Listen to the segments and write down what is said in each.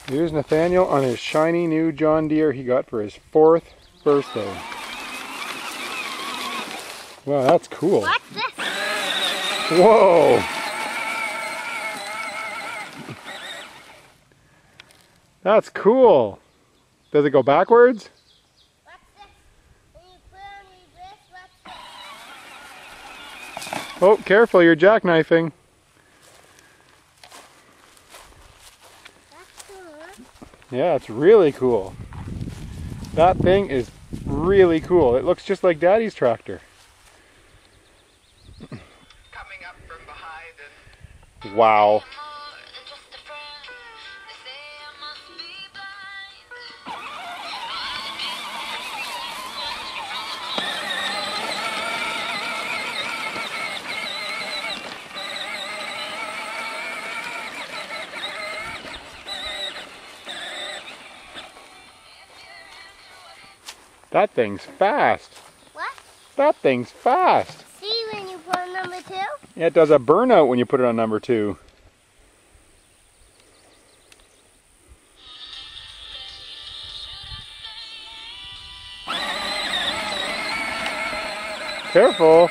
Here's Nathaniel on his shiny new John Deere he got for his 4th birthday. Wow, that's cool. What's this? Whoa! That's cool. Does it go backwards? What's this? When you put on your wrist, what's this? Oh, careful, you're jackknifing. That's cool, huh? Yeah, it's really cool. That thing is really cool. It looks just like Daddy's tractor. Coming up from behind and Wow. That thing's fast. What? That thing's fast. See when you put on number 2? Yeah, it does a burnout when you put it on number 2. Careful.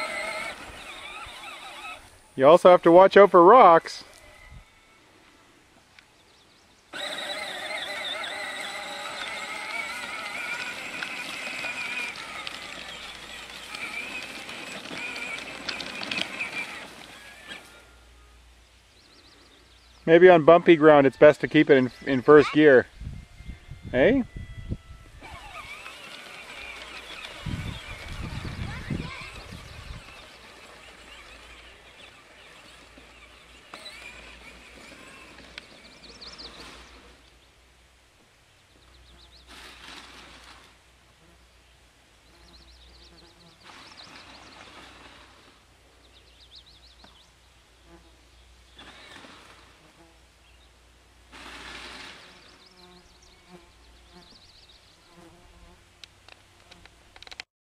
You also have to watch out for rocks. Maybe on bumpy ground it's best to keep it in first gear. Hey?